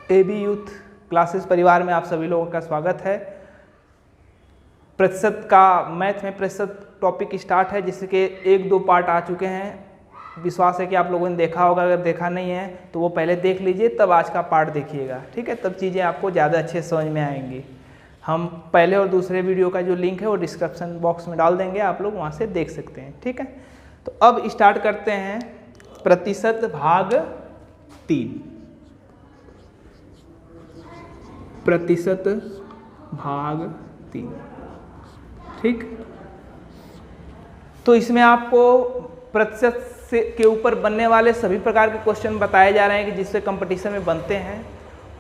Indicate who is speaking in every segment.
Speaker 1: AB youth classes परिवार में आप सभी लोगों का स्वागत है। प्रतिशत का मैथ में प्रतिशत टॉपिक स्टार्ट है, जिसके 1-2 पार्ट आ चुके हैं। विश्वास है कि आप लोगों ने देखा होगा, अगर देखा नहीं है तो वो पहले देख लीजिए, तब आज का पार्ट देखिएगा, ठीक है। तब चीज़ें आपको ज़्यादा अच्छे समझ में आएंगी। हम पहले और दूसरे वीडियो का जो लिंक है वो डिस्क्रिप्शन बॉक्स में डाल देंगे, आप लोग वहाँ से देख सकते हैं, ठीक है। तो अब स्टार्ट करते हैं प्रतिशत भाग 3। प्रतिशत भाग 3, ठीक। तो इसमें आपको प्रतिशत से के ऊपर बनने वाले सभी प्रकार के क्वेश्चन बताए जा रहे हैं कि जिससे कंपटीशन में बनते हैं।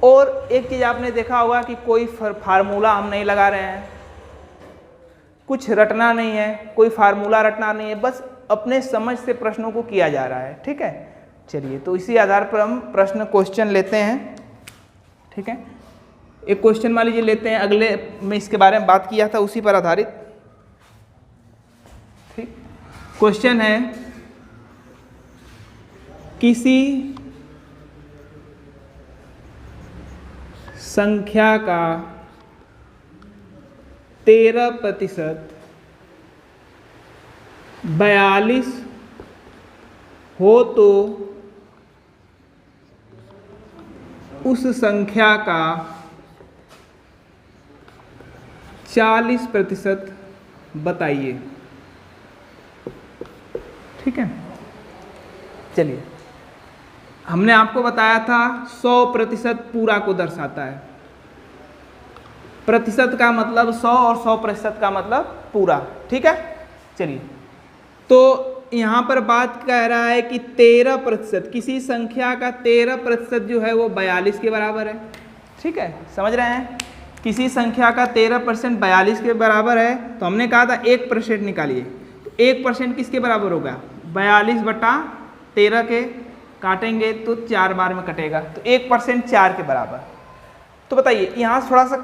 Speaker 1: और एक चीज़ आपने देखा होगा कि कोई फार्मूला हम नहीं लगा रहे हैं, कुछ रटना नहीं है, कोई फार्मूला रटना नहीं है, बस अपने समझ से प्रश्नों को किया जा रहा है, ठीक है। चलिए, तो इसी आधार पर हम क्वेश्चन लेते हैं, ठीक है। एक क्वेश्चन मान लीजिए लेते हैं, अगले में इसके बारे में बात किया था उसी पर आधारित, ठीक। क्वेश्चन है, किसी संख्या का 13% 42 हो तो उस संख्या का 40% बताइए, ठीक है। चलिए, हमने आपको बताया था 100% पूरा को दर्शाता है। प्रतिशत का मतलब 100 और 100% का मतलब पूरा, ठीक है। चलिए, तो यहाँ पर बात कह रहा है कि 13%, किसी संख्या का 13% जो है वो 42 के बराबर है, ठीक है। समझ रहे हैं, किसी संख्या का 13% 42 के बराबर है। तो हमने कहा था 1% निकालिए, तो 1% किसके बराबर होगा? 42/13 के काटेंगे तो 4 बार में कटेगा, तो 1% 4 के बराबर। तो बताइए यहाँ थोड़ा सा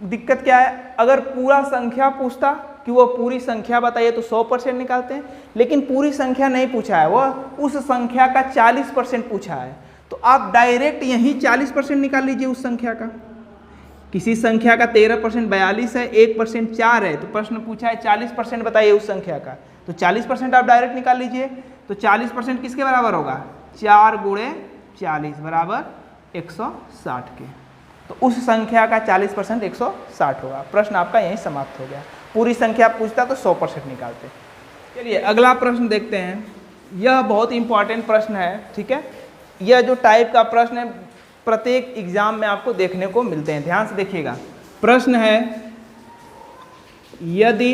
Speaker 1: दिक्कत क्या है, अगर पूरा संख्या पूछता कि वो पूरी संख्या बताइए तो 100% निकालते हैं, लेकिन पूरी संख्या नहीं पूछा है, वह उस संख्या का 40% पूछा है। तो आप डायरेक्ट यही 40% निकाल लीजिए उस संख्या का। किसी संख्या का 13% 42 है, 1% 4 है, तो प्रश्न पूछा है 40% बताइए उस संख्या का, तो 40% आप डायरेक्ट निकाल लीजिए। तो 40% किसके बराबर होगा? 4 × 40 बराबर 160 के। तो उस संख्या का 40% 160 होगा। प्रश्न आपका यहीं समाप्त हो गया। पूरी संख्या पूछता तो 100% निकालते। चलिए, अगला प्रश्न देखते हैं। यह बहुत इंपॉर्टेंट प्रश्न है, ठीक है। यह जो टाइप का प्रश्न है प्रत्येक एग्जाम में आपको देखने को मिलते हैं, ध्यान से देखिएगा। प्रश्न है, यदि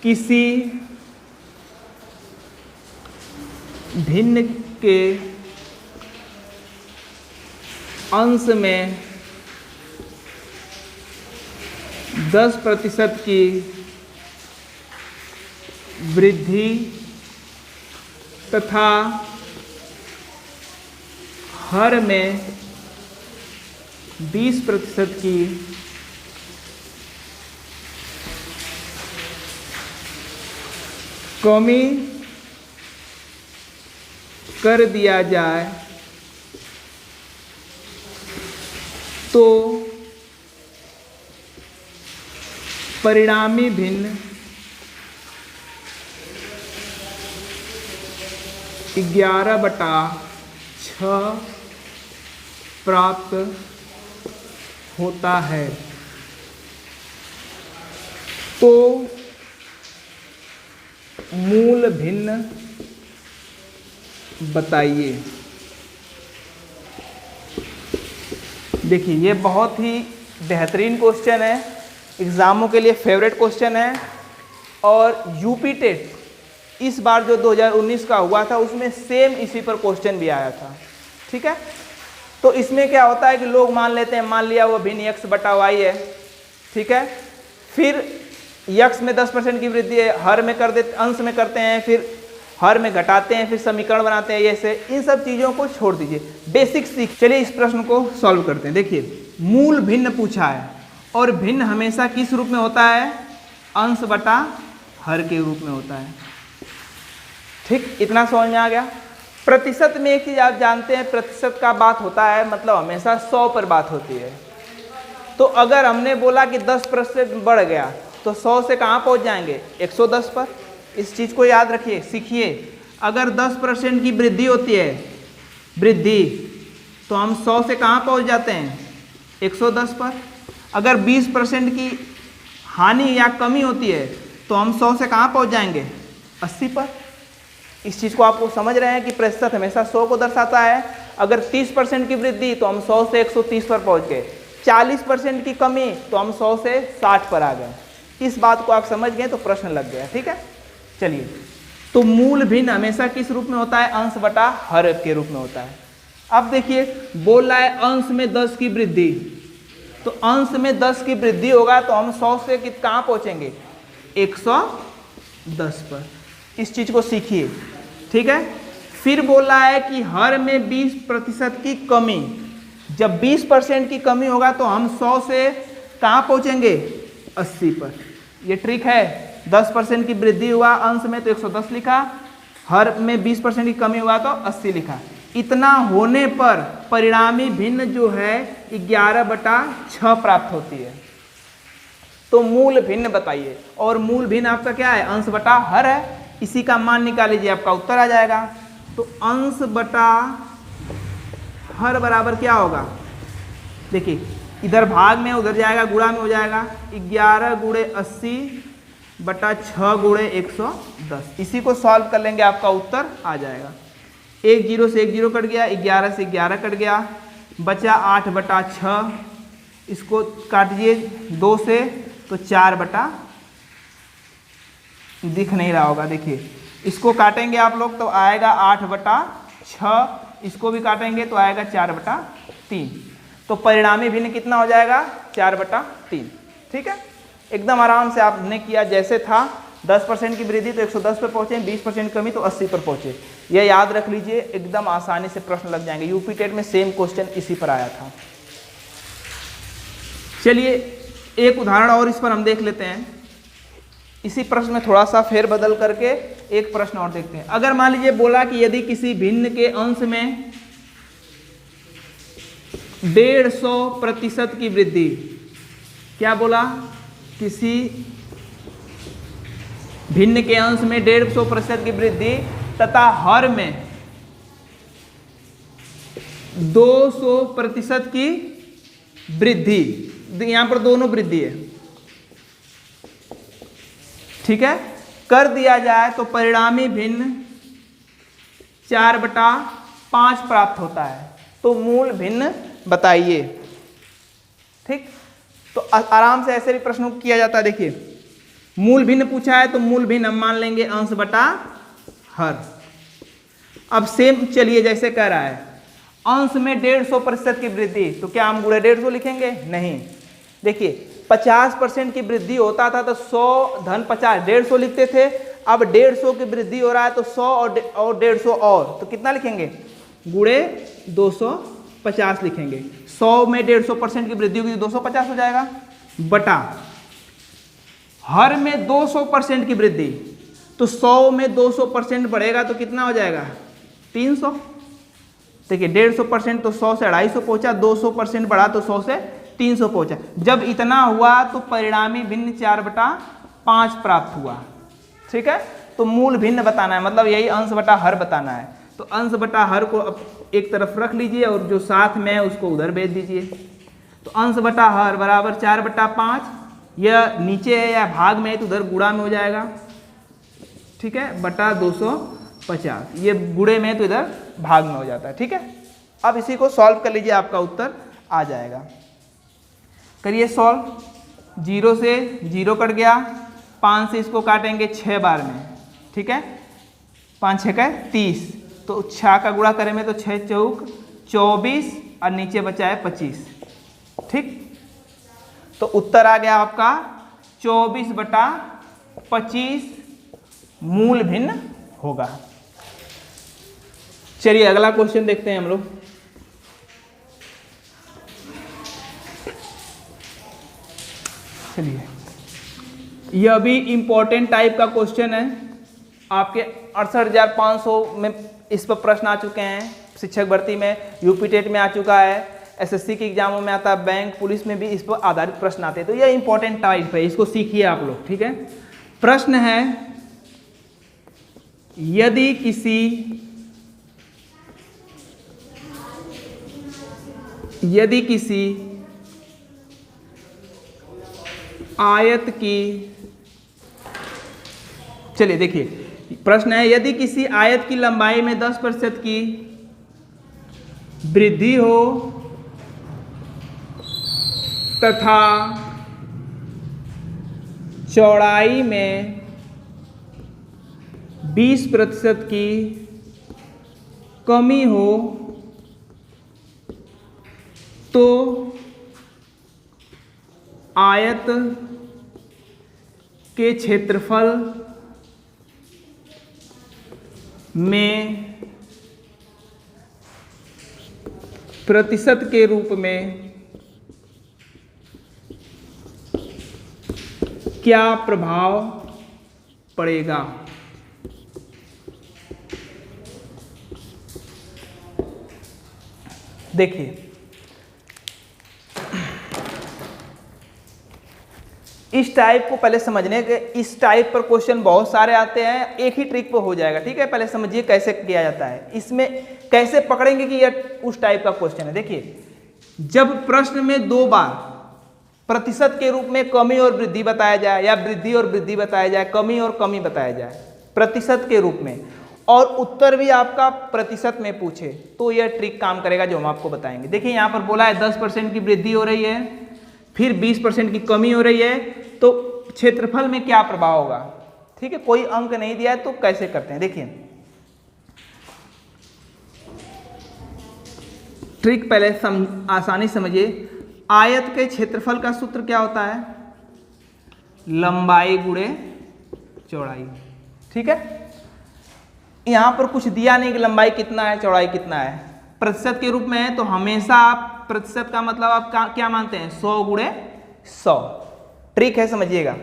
Speaker 1: किसी भिन्न के अंश में 10% की वृद्धि तथा हर में 20% की कमी कर दिया जाए तो परिणामी भिन्न 11/6 प्राप्त होता है। तो मूल भिन्न बताइए। देखिए, ये बहुत ही बेहतरीन क्वेश्चन है, एग्ज़ामों के लिए फेवरेट क्वेश्चन है। और यूपी टेट इस बार जो 2019 का हुआ था उसमें सेम इसी पर क्वेश्चन भी आया था, ठीक है। तो इसमें क्या होता है कि लोग मान लेते हैं, मान लिया वो भिन्न x/y है, ठीक है। फिर x में 10% की वृद्धि है, हर में कर देते, अंश में करते हैं, फिर हर में घटाते हैं, फिर समीकरण बनाते हैं। ऐसे इन सब चीज़ों को छोड़ दीजिए, बेसिक सीख। चलिए इस प्रश्न को सॉल्व करते हैं। देखिए, मूल भिन्न पूछा है और भिन्न हमेशा किस रूप में होता है? अंश बटा हर के रूप में होता है। ठीक, इतना समझ में आ गया। प्रतिशत में एक चीज आप जानते हैं, प्रतिशत का बात होता है मतलब हमेशा 100 पर बात होती है। तो अगर हमने बोला कि 10% बढ़ गया तो 100 से कहाँ पहुँच जाएंगे, 110 पर। इस चीज़ को याद रखिए, सीखिए। अगर 10% की वृद्धि होती है, वृद्धि, तो हम 100 से कहाँ पहुँच जाते हैं, 110 पर। अगर 20% की हानि या कमी होती है तो हम 100 से कहाँ पहुँच जाएंगे, 80 पर। इस चीज़ को आपको समझ रहे हैं कि प्रतिशत हमेशा 100 को दर्शाता है। अगर 30% की वृद्धि तो हम 100 से 130 पर पहुँच गए, 40% की कमी तो हम 100 से 60 पर आ गए। इस बात को आप समझ गए तो प्रश्न लग गया, ठीक है। चलिए, तो मूल भिन्न हमेशा किस रूप में होता है, अंश बटा हर के रूप में होता है। अब देखिए बोल रहा है अंश में 10 की वृद्धि, तो अंश में 10 की वृद्धि होगा तो हम 100 से कहाँ पहुँचेंगे, 110 पर। इस चीज़ को सीखिए, ठीक है। फिर बोल रहा है कि हर में 20% की कमी, जब 20% की कमी होगा तो हम 100 से कहाँ पहुँचेंगे, 80 पर। ये ट्रिक है। 10% की वृद्धि हुआ अंश में तो 110 लिखा, हर में 20% की कमी हुआ तो 80 लिखा। इतना होने पर परिणामी भिन्न जो है 11/6 प्राप्त होती है। तो मूल भिन्न बताइए, और मूल भिन्न आपका क्या है, अंश बटा हर है। इसी का मान निकाल लीजिए, आपका उत्तर आ जाएगा। तो अंश बटा हर बराबर क्या होगा, देखिए इधर भाग में, उधर जाएगा गुणा में हो जाएगा, 11 गुणे 80 बटा 6 गुणे 110। इसी को सॉल्व कर लेंगे, आपका उत्तर आ जाएगा। 1 0 से 1 0 कट गया, 11 से 11 कट गया, बचा 8/6। इसको काटिए 2 से तो 4 दिख नहीं रहा होगा, देखिए इसको काटेंगे आप लोग तो आएगा 8/6, इसको भी काटेंगे तो आएगा 4/3। तो परिणामी भिन्न कितना हो जाएगा, 4/3, ठीक है। एकदम आराम से आपने किया जैसे था। 10% की वृद्धि तो 110 पर पहुंचे, 20% कमी तो 80 पर पहुंचे। यह याद रख लीजिए, एकदम आसानी से प्रश्न लग जाएंगे। यूपी टेट में सेम क्वेश्चन इसी पर आया था। चलिए एक उदाहरण और इस पर हम देख लेते हैं। इसी प्रश्न में थोड़ा सा फेरबदल करके एक प्रश्न और देखते हैं। अगर मान लीजिए बोला कि यदि किसी भिन्न के अंश में 150% की वृद्धि, क्या बोला, किसी भिन्न के अंश में 150% की वृद्धि तथा हर में 200% की वृद्धि, यहां पर दोनों वृद्धि है, ठीक है, कर दिया जाए तो परिणामी भिन्न 4/5 प्राप्त होता है। तो मूल भिन्न बताइए, ठीक। तो आराम से ऐसे भी प्रश्नों को किया जाता है। देखिए मूल भिन्न पूछा है तो मूल भिन्न हम मान लेंगे अंश बटा हर। अब सेम चलिए जैसे कह रहा है अंश में 150% की वृद्धि, तो क्या हम गुणे 150 लिखेंगे, नहीं। देखिए 50% की वृद्धि होता था तो 100 धन 50 150 लिखते थे। अब 150 की वृद्धि हो रहा है तो 100 और 150 और, तो कितना लिखेंगे, गुणे 250 लिखेंगे। 100 में 150% की वृद्धि होगी तो 250 हो जाएगा, बटा हर में 200% की वृद्धि, तो 100 में 200% बढ़ेगा तो कितना हो जाएगा, 300। देखिए 150% तो 100 से 250 पहुंचा, 200% बढ़ा तो 100 से 300 पहुंचा। जब इतना हुआ तो परिणामी भिन्न 4/5 प्राप्त हुआ, ठीक है। तो मूल भिन्न बताना है, मतलब यही अंश बटा हर बताना है। तो अंश बटा हर को अब एक तरफ रख लीजिए और जो साथ में है उसको उधर भेज दीजिए। तो अंश बटा हर बराबर 4/5, यह नीचे है या भाग में है तो उधर गुणा में हो जाएगा, ठीक है, बटा 250। ये गुणे में है तो इधर भाग में हो जाता है, ठीक है। अब इसी को सॉल्व कर लीजिए, आपका उत्तर आ जाएगा। करिए सॉल्व। 0 से 0 कट गया, 5 से इसको काटेंगे 6 बार में, ठीक है, 5 6 का 30, तो 6 का गुणा करें में तो 6 चौक 24 और नीचे बचा है 25, ठीक। तो उत्तर आ गया आपका 24/25 मूल भिन्न होगा। चलिए अगला क्वेश्चन देखते हैं हम लोग। चलिए यह भी इंपॉर्टेंट टाइप का क्वेश्चन है। आपके 68,500 में इस पर प्रश्न आ चुके हैं, शिक्षक भर्ती में, यूपी टेट में आ चुका है, एसएससी के एग्जामों में आता है, बैंक पुलिस में भी इस पर आधारित प्रश्न आते हैं। तो यह इंपॉर्टेंट टाइप है, इसको सीखिए आप लोग, ठीक है। प्रश्न है, यदि किसी आयत की, चलिए देखिए प्रश्न है, यदि किसी आयत की लंबाई में 10% की वृद्धि हो तथा चौड़ाई में 20% की कमी हो तो आयत के क्षेत्रफल में प्रतिशत के रूप में क्या प्रभाव पड़ेगा। देखिए इस टाइप को पहले समझने के, इस टाइप पर क्वेश्चन बहुत सारे आते हैं, एक ही ट्रिक पर हो जाएगा, ठीक है। पहले समझिए कैसे किया जाता है, इसमें कैसे पकड़ेंगे कि यह उस टाइप का क्वेश्चन है। देखिए जब प्रश्न में 2 बार प्रतिशत के रूप में कमी और वृद्धि बताया जाए, या वृद्धि और वृद्धि बताया जाए, कमी और कमी बताया जाए प्रतिशत के रूप में, और उत्तर भी आपका प्रतिशत में पूछे, तो यह ट्रिक काम करेगा जो हम आपको बताएंगे। देखिए यहाँ पर बोला है 10% की वृद्धि हो रही है, फिर 20% की कमी हो रही है, तो क्षेत्रफल में क्या प्रभाव होगा, ठीक है। कोई अंक नहीं दिया है तो कैसे करते हैं, देखिए ट्रिक पहले आसानी समझिए। आयत के क्षेत्रफल का सूत्र क्या होता है, लंबाई गुणे चौड़ाई, ठीक है। यहां पर कुछ दिया नहीं कि लंबाई कितना है चौड़ाई कितना है, प्रतिशत के रूप में है, तो हमेशा आप प्रतिशत का मतलब आप क्या मानते हैं, 100 गुणे 100। ट्रिक है, समझिएगा।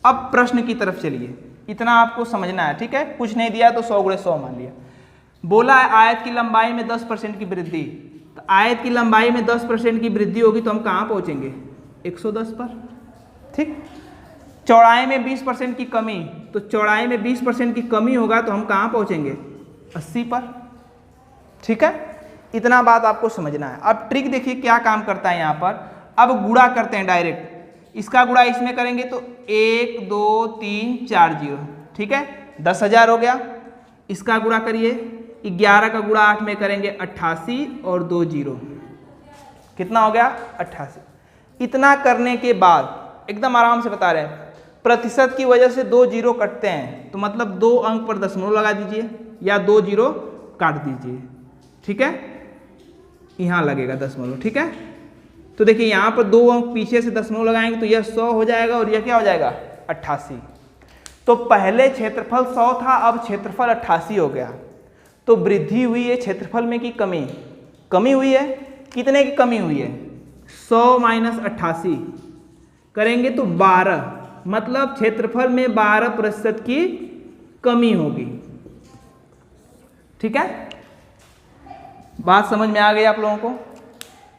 Speaker 1: अब प्रश्न की तरफ चलिए, इतना आपको समझना है, ठीक है। कुछ नहीं दिया तो 100 गुणे 100 मान लिया। बोला है आयत की लंबाई में 10% की वृद्धि, तो आयत की लंबाई में 10% की वृद्धि होगी तो हम कहाँ पहुँचेंगे, 110 पर, ठीक। चौड़ाई में 20% की कमी, तो चौड़ाई में 20% की कमी होगा तो हम कहाँ पहुँचेंगे, 80 पर, ठीक है। इतना बात आपको समझना है। अब ट्रिक देखिए क्या काम करता है यहाँ पर। अब गुणा करते हैं डायरेक्ट, इसका गुणा इसमें करेंगे तो 1 2 3 4 0, ठीक है, 10,000 हो गया। इसका गुणा करिए, 11 का गुणा 8 में करेंगे 88 और 2 0, कितना हो गया 88। इतना करने के बाद एकदम आराम से बता रहे हैं, प्रतिशत की वजह से 2 0 कटते हैं, तो मतलब 2 अंक पर दशमलव लगा दीजिए या 2 0 काट दीजिए, ठीक है। यहाँ लगेगा दशमलव, ठीक है। तो देखिए यहाँ पर 2 अंक पीछे से दशमलव लगाएंगे तो यह 100 हो जाएगा और यह क्या हो जाएगा 88। तो पहले क्षेत्रफल 100 था, अब क्षेत्रफल 88 हो गया। तो वृद्धि हुई है क्षेत्रफल में कि कमी हुई है, कितने की कमी हुई है, 100 माइनस 88 करेंगे तो 12, मतलब क्षेत्रफल में 12% की कमी होगी, ठीक है। बात समझ में आ गई आप लोगों को।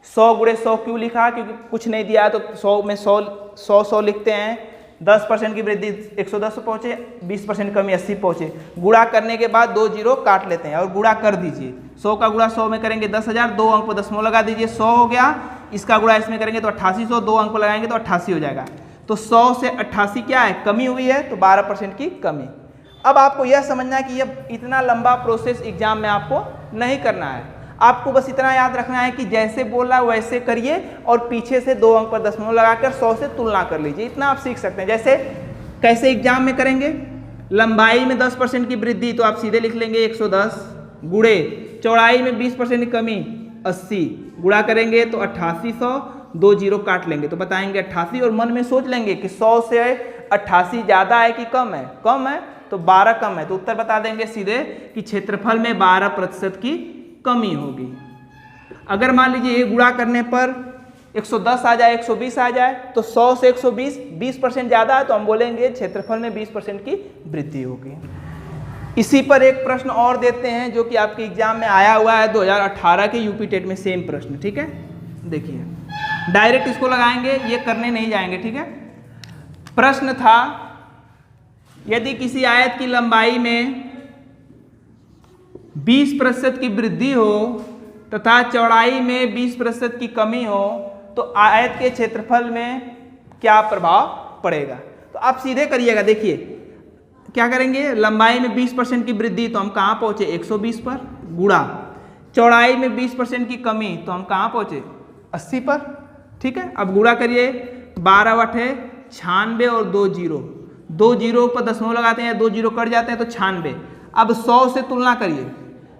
Speaker 1: 100 गुणे 100 क्यों लिखा, क्योंकि कुछ नहीं दिया तो 100 में 100 लिखते हैं। 10% की वृद्धि 110 पहुँचे, 20% कमी 80 पहुँचे। गुणा करने के बाद 2 0 काट लेते हैं और गुणा कर दीजिए। 100 का गुणा 100 में करेंगे 10,000, 2 अंक पर दशमलव लगा दीजिए, 100 हो गया। इसका गुणा इसमें करेंगे तो 8800, 2 अंक पर लगाएंगे तो 88 हो जाएगा। तो 100 से 88 क्या है, कमी हुई है, तो 12% की कमी। अब आपको यह समझना है कि यह इतना लंबा प्रोसेस एग्जाम में आपको नहीं करना है। आपको बस इतना याद रखना है कि जैसे बोला वैसे करिए और पीछे से 2 अंक पर दशमलव लगाकर 100 से तुलना कर लीजिए। इतना आप सीख सकते हैं। जैसे कैसे एग्जाम में करेंगे, लंबाई में 10% की वृद्धि तो आप सीधे लिख लेंगे 110 गुणे चौड़ाई में 20% की कमी 80, गुणा करेंगे तो 8800, 2 0 काट लेंगे तो बताएंगे 88 और मन में सोच लेंगे कि 100 से 88 ज़्यादा है कि कम है, कम है तो 12 कम है, तो उत्तर बता देंगे सीधे कि क्षेत्रफल में 12% की कमी होगी। अगर मान लीजिए ये गुणा करने पर 110 आ जाए, 120 आ जाए, तो 100 से 120 20% ज़्यादा है तो हम बोलेंगे क्षेत्रफल में 20% की वृद्धि होगी। इसी पर एक प्रश्न और देते हैं जो कि आपके एग्जाम में आया हुआ है 2018 के यूपी टेट में, सेम प्रश्न, ठीक है। देखिए डायरेक्ट इसको लगाएंगे, ये करने नहीं जाएंगे, ठीक है। प्रश्न था यदि किसी आयत की लंबाई में 20% की वृद्धि हो तथा चौड़ाई में 20% की कमी हो तो आयत के क्षेत्रफल में क्या प्रभाव पड़ेगा। तो आप सीधे करिएगा, देखिए क्या करेंगे, लंबाई में 20% की वृद्धि तो हम कहाँ पहुँचे 120 पर, गुणा चौड़ाई में 20% की कमी तो हम कहाँ पहुँचे 80 पर, ठीक है। अब गुणा करिए, 12 बटे 96 और 2 जीरो, 2 जीरो पर दशमलव लगाते हैं, 2 जीरो कट जाते हैं तो 96। अब 100 से तुलना करिए,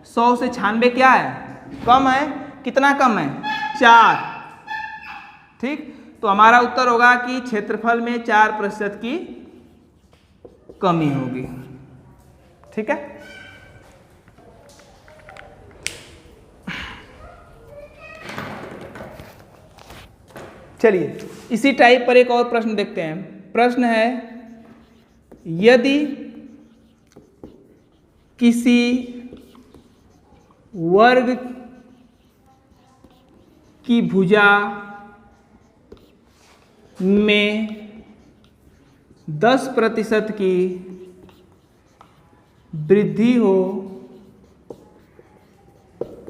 Speaker 1: 100 से 96 क्या है, कम है, कितना कम है 4, ठीक। तो हमारा उत्तर होगा कि क्षेत्रफल में 4% की कमी होगी, ठीक है। चलिए इसी टाइप पर एक और प्रश्न देखते हैं। प्रश्न है यदि किसी वर्ग की भुजा में 10% की वृद्धि हो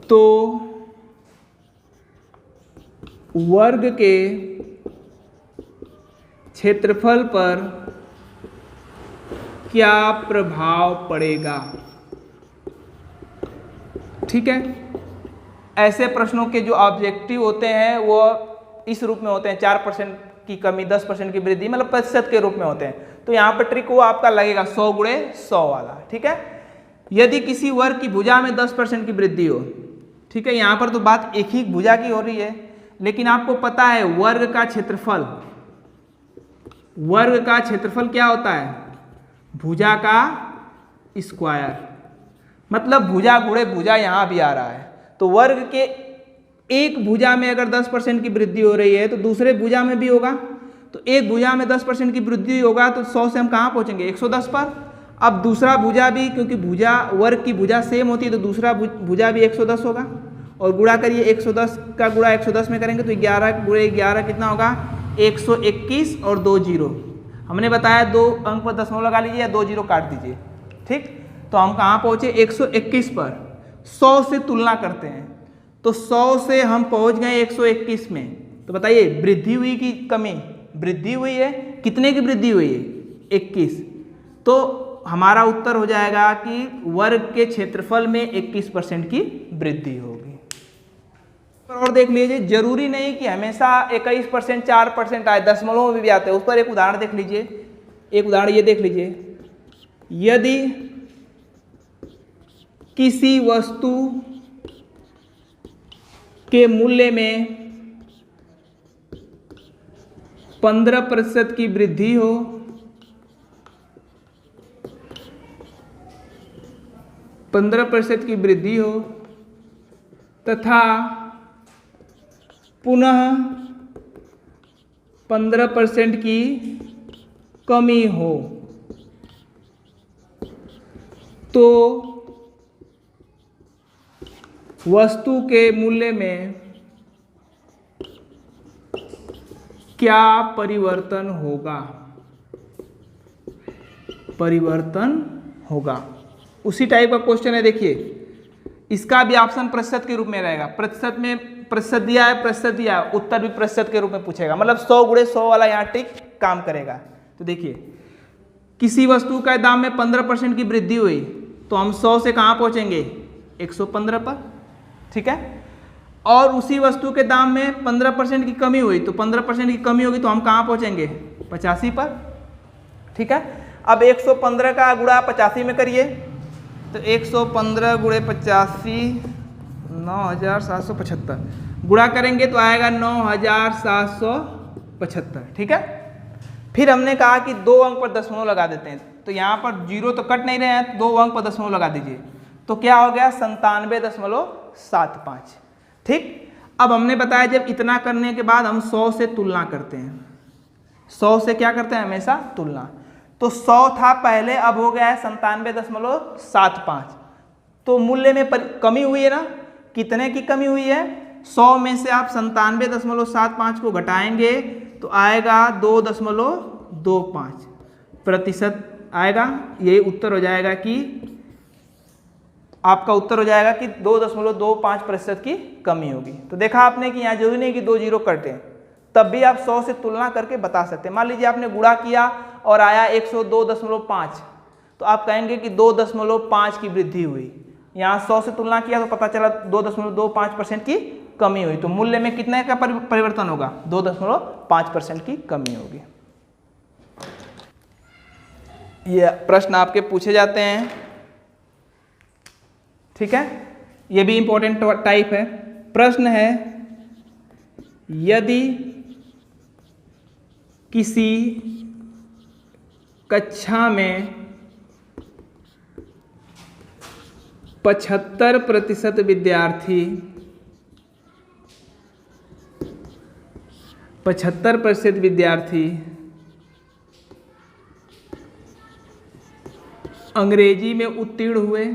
Speaker 1: तो वर्ग के क्षेत्रफल पर क्या प्रभाव पड़ेगा, ठीक है। ऐसे प्रश्नों के जो ऑब्जेक्टिव होते हैं वो इस रूप में होते हैं, 4% की कमी, 10% की वृद्धि, मतलब प्रतिशत के रूप में होते हैं। तो यहाँ पर ट्रिक वो आपका लगेगा 100 गुणे 100 वाला, ठीक है। यदि किसी वर्ग की भुजा में 10% की वृद्धि हो, ठीक है, यहाँ पर तो बात एक ही भुजा की हो रही है, लेकिन आपको पता है वर्ग का क्षेत्रफल, वर्ग का क्षेत्रफल क्या होता है, भुजा का स्क्वायर, मतलब भुजा गुणे भुजा यहाँ भी आ रहा है। तो वर्ग के एक भुजा में अगर 10% की वृद्धि हो रही है तो दूसरे भुजा में भी होगा, तो एक भुजा में 10% की वृद्धि होगा तो 100 से हम कहाँ पहुँचेंगे 110 पर। अब दूसरा भुजा भी, क्योंकि भुजा वर्ग की भुजा सेम होती है तो दूसरा भुजा भी 110 होगा, और गुणा करिए, 110 का गुणा 110 में करेंगे तो 11 गुणे 11 कितना होगा 121 और 2 जीरो, हमने बताया 2 अंक पर दशमलव लगा लीजिए या 2 जीरो काट दीजिए, ठीक। तो हम कहाँ पहुँचे 121 पर। 100 से तुलना करते हैं तो 100 से हम पहुँच गए 121 में, तो बताइए वृद्धि हुई कि कमी, वृद्धि हुई है, कितने की वृद्धि हुई है 21। तो हमारा उत्तर हो जाएगा कि वर्ग के क्षेत्रफल में 21% की वृद्धि होगी। और देख लीजिए, जरूरी नहीं कि हमेशा 21% 4% आए, दशमलव में भी आते हैं। उस पर एक उदाहरण देख लीजिए, एक उदाहरण ये देख लीजिए, यदि किसी वस्तु के मूल्य में 15% की वृद्धि हो, 15% की वृद्धि हो तथा पुनः 15% की कमी हो तो वस्तु के मूल्य में क्या परिवर्तन होगा, परिवर्तन होगा। उसी टाइप का क्वेश्चन है, देखिए इसका भी ऑप्शन प्रतिशत के रूप में रहेगा, प्रतिशत में प्रतिशत दिया है, प्रतिशत दिया है, उत्तर भी प्रतिशत के रूप में पूछेगा, मतलब 100 गुणे 100 वाला यहाँ ट्रिक काम करेगा। तो देखिए किसी वस्तु का दाम में 15% की वृद्धि हुई तो हम 100 से कहाँ पहुँचेंगे 115 पर, ठीक है। और उसी वस्तु के दाम में 15% की कमी हुई तो 15% की कमी होगी तो हम कहाँ पहुँचेंगे 85 पर, ठीक है। अब 115 का गुणा 85 में करिए तो 115 गुणे 85 9775, गुणा करेंगे तो आएगा 9775, ठीक है। फिर हमने कहा कि 2 अंक पर दशमलव लगा देते हैं, तो यहाँ पर जीरो तो कट नहीं रहे हैं, 2 अंक पर दशमलव लगा दीजिए तो क्या हो गया 97.75, ठीक। अब हमने बताया जब इतना करने के बाद हम 100 से तुलना करते हैं, 100 से क्या करते हैं हमेशा तुलना। तो 100 था पहले, अब हो गया है 97.75। तो मूल्य में कमी हुई है ना, कितने की कमी हुई है? 100 में से आप 97.75 को घटाएंगे तो आएगा 2.25% आएगा। यही उत्तर हो जाएगा कि आपका उत्तर हो जाएगा कि 2.25% की कमी होगी। तो देखा आपने कि यहाँ जरूरी नहीं कि 2 जीरो कटे, तब भी आप 100 से तुलना करके बता सकते हैं। मान लीजिए आपने गुणा किया और आया 102.5, तो आप कहेंगे कि 2.5 की वृद्धि हुई। यहाँ 100 से तुलना किया तो पता चला 2.25% की कमी हुई। तो मूल्य में कितने का परिवर्तन होगा? 2.5% की कमी होगी। ये प्रश्न आपके पूछे जाते हैं, ठीक है। ये भी इंपॉर्टेंट टाइप है। प्रश्न है, यदि किसी कक्षा में 75% विद्यार्थी 75% विद्यार्थी अंग्रेजी में उत्तीर्ण हुए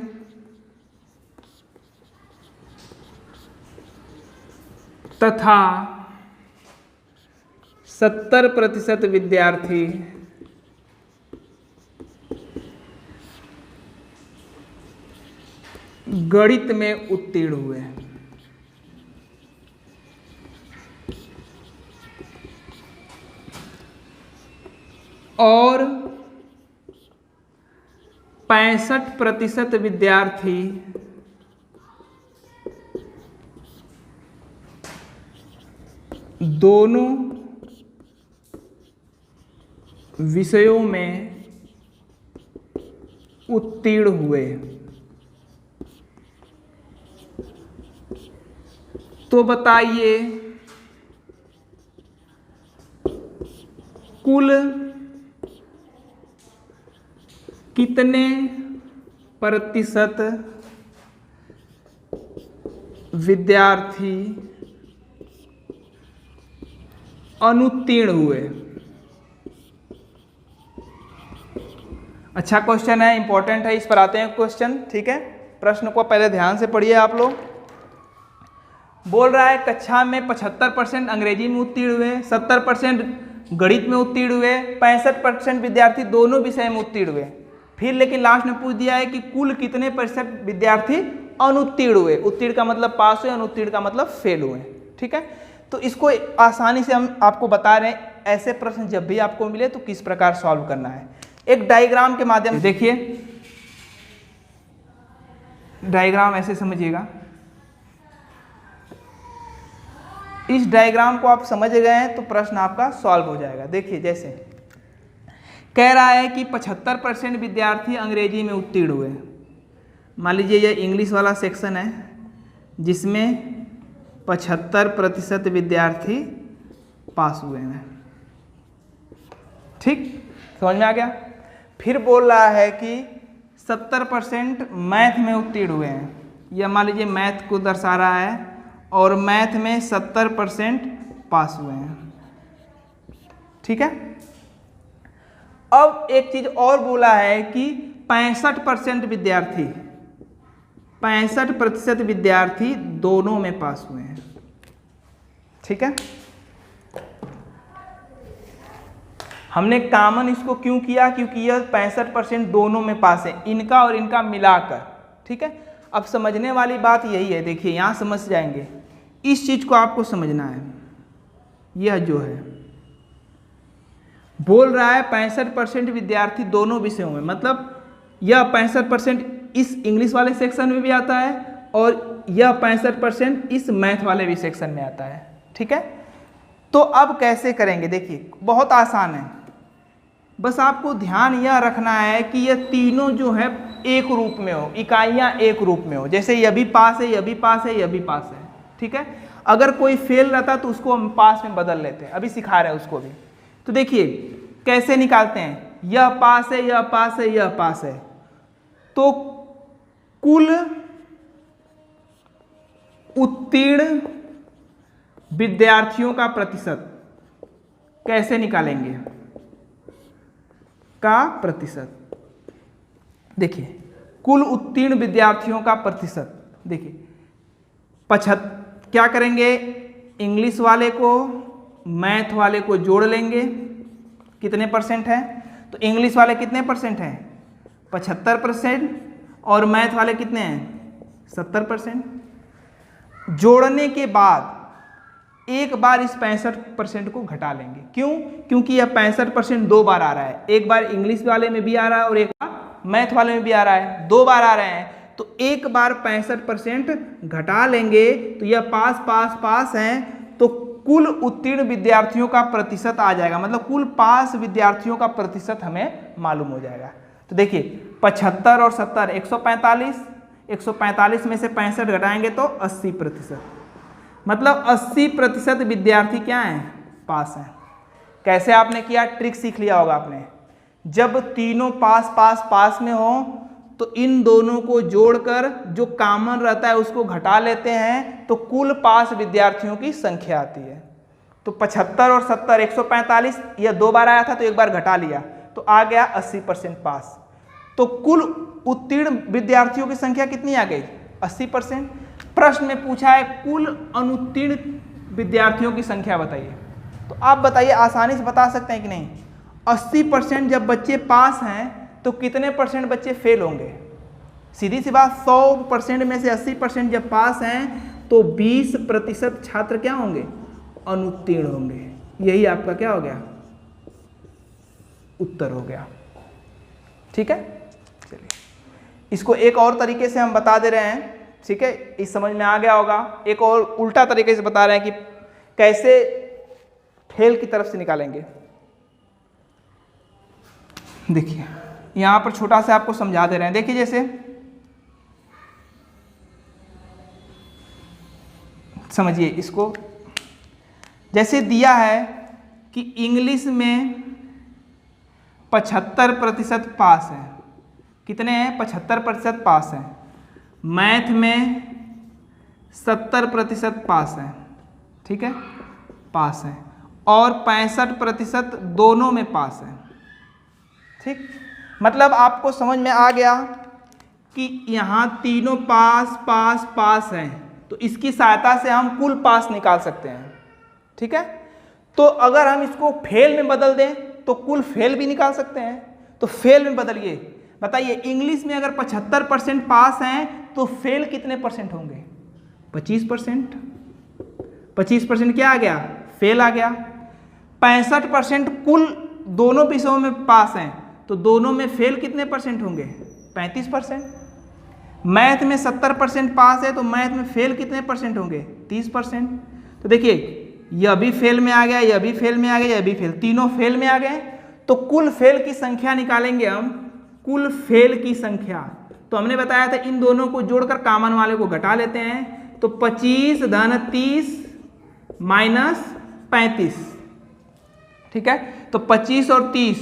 Speaker 1: तथा 70% विद्यार्थी गणित में उत्तीर्ण हुए, और 65% विद्यार्थी दोनों विषयों में उत्तीर्ण हुए, तो बताइए कुल कितने प्रतिशत विद्यार्थी अनुत्तीर्ण हुए? अच्छा क्वेश्चन है, इंपॉर्टेंट है। इस पर आते हैं क्वेश्चन, ठीक है। प्रश्न को पहले ध्यान से पढ़िए आप लोग। बोल रहा है कक्षा में 75% अंग्रेजी में उत्तीर्ण हुए, 70% गणित में उत्तीर्ण हुए, 65% विद्यार्थी दोनों विषय में उत्तीर्ण हुए। फिर लेकिन लास्ट में पूछ दिया है कि कुल कितने प्रतिशत विद्यार्थी अनुत्तीर्ण हुए। उत्तीर्ण का मतलब पास हुए, अनुत्तीर्ण का मतलब फेल हुए, ठीक है। तो इसको आसानी से हम आपको बता रहे हैं। ऐसे प्रश्न जब भी आपको मिले तो किस प्रकार सॉल्व करना है, एक डायग्राम के माध्यम से देखिए। डायग्राम ऐसे समझिएगा, इस डायग्राम को आप समझ गए हैं तो प्रश्न आपका सॉल्व हो जाएगा। देखिए जैसे कह रहा है कि 75% विद्यार्थी अंग्रेजी में उत्तीर्ण हुए। मान लीजिए ये इंग्लिश वाला सेक्शन है जिसमें 75% विद्यार्थी पास हुए हैं, ठीक, समझ में आ गया। फिर बोल रहा है कि 70% मैथ में उत्तीर्ण हुए हैं। यह मान लीजिए मैथ को दर्शा रहा है और मैथ में 70% पास हुए हैं, ठीक है। अब एक चीज और बोला है कि 65% विद्यार्थी दोनों में पास हुए हैं, ठीक है। हमने कॉमन इसको क्यों किया? क्योंकि यह 65% दोनों में पास है, इनका और इनका मिलाकर, ठीक है। अब समझने वाली बात यही है, देखिए यहां समझ जाएंगे, इस चीज को आपको समझना है। यह जो है बोल रहा है 65% विद्यार्थी दोनों विषयों में, मतलब यह 65% इस इंग्लिश वाले सेक्शन में भी आता है और यह 65% इस मैथ वाले भी सेक्शन में आता है, ठीक है। तो अब कैसे करेंगे? देखिए बहुत आसान है, बस आपको ध्यान यह रखना है कि यह तीनों जो है एक रूप में हो, इकाइयां एक रूप में हो। जैसे यह भी पास है, यह भी पास है, यह भी पास है, ठीक है। अगर कोई फेल रहता तो उसको हम पास में बदल लेते हैं, अभी सिखा रहे हैं उसको भी। तो देखिए कैसे निकालते हैं, यह पास है, यह पास है, यह पास है, तो कुल उत्तीर्ण विद्यार्थियों का प्रतिशत कैसे निकालेंगे? का प्रतिशत। देखिए कुल उत्तीर्ण विद्यार्थियों का प्रतिशत, देखिए 75, क्या करेंगे, इंग्लिश वाले को मैथ वाले को जोड़ लेंगे, कितने परसेंट है, तो इंग्लिश वाले कितने परसेंट हैं, 75%, और मैथ वाले कितने हैं, 70%। जोड़ने के बाद एक बार इस 65% को घटा लेंगे, क्यों, क्योंकि यह 65% 2 बार आ रहा है, एक बार इंग्लिश वाले में भी आ रहा है और एक बार मैथ वाले में भी आ रहा है, 2 बार आ रहे हैं, तो एक बार 65% घटा लेंगे तो यह पास पास पास हैं, तो कुल उत्तीर्ण विद्यार्थियों का प्रतिशत आ जाएगा, मतलब कुल पास विद्यार्थियों का प्रतिशत हमें मालूम हो जाएगा। तो देखिए 75 और 70 145, 145 में से 65 घटाएंगे तो 80%, मतलब 80% विद्यार्थी क्या हैं, पास हैं। कैसे आपने किया, ट्रिक सीख लिया होगा आपने, जब तीनों पास पास पास में हो तो इन दोनों को जोड़कर जो कॉमन रहता है उसको घटा लेते हैं, तो कुल पास विद्यार्थियों की संख्या आती है। तो 75 और 70 145, यह 2 बार आया था तो एक बार घटा लिया तो आ गया 80% पास। तो कुल उत्तीर्ण विद्यार्थियों की संख्या कितनी आ गई, 80%। प्रश्न में पूछा है कुल अनुत्तीर्ण विद्यार्थियों की संख्या बताइए, तो आप बताइए, आसानी से बता सकते हैं कि नहीं, 80% जब बच्चे पास हैं तो कितने परसेंट बच्चे फेल होंगे, सीधी सी बात, 100% में से 80% जब पास हैं तो 20% छात्र क्या होंगे, अनुत्तीर्ण होंगे। यही आपका क्या हो गया, उत्तर हो गया। ठीक है, चलिए इसको एक और तरीके से हम बता दे रहे हैं, ठीक है, इस समझ में आ गया होगा। एक और उल्टा तरीके से बता रहे हैं कि कैसे फेल की तरफ से निकालेंगे। देखिए यहां पर छोटा सा आपको समझा दे रहे हैं, देखिए जैसे समझिए इसको, जैसे दिया है कि इंग्लिश में 75% पास है, कितने हैं, 75% पास है, मैथ में 70% पास है, ठीक है, पास है, और 65% दोनों में पास है। ठीक, मतलब आपको समझ में आ गया कि यहाँ तीनों पास पास पास हैं, तो इसकी सहायता से हम कुल पास निकाल सकते हैं। ठीक है, तो अगर हम इसको फेल में बदल दें तो कुल फेल भी निकाल सकते हैं। तो फेल में बदलिए, बताइए इंग्लिश में अगर 75% पास हैं तो फेल कितने परसेंट होंगे, 25%। 25% क्या आ गया, फेल आ गया। 65% कुल दोनों विषयों में पास हैं तो दोनों में फेल कितने परसेंट होंगे, 35%। मैथ में 70% पास है तो मैथ में फेल कितने परसेंट होंगे, 30%। तो देखिए यह भी फेल में आ गया, यह भी फेल में आ गया, यह भी फेल, तीनों फेल में आ गए। तो कुल फेल की संख्या निकालेंगे हम, कुल फेल की संख्या, तो हमने बताया था इन दोनों को जोड़कर कॉमन वाले को घटा लेते हैं, तो 25 धन 30 माइनस 35, ठीक है, तो 25 और 30,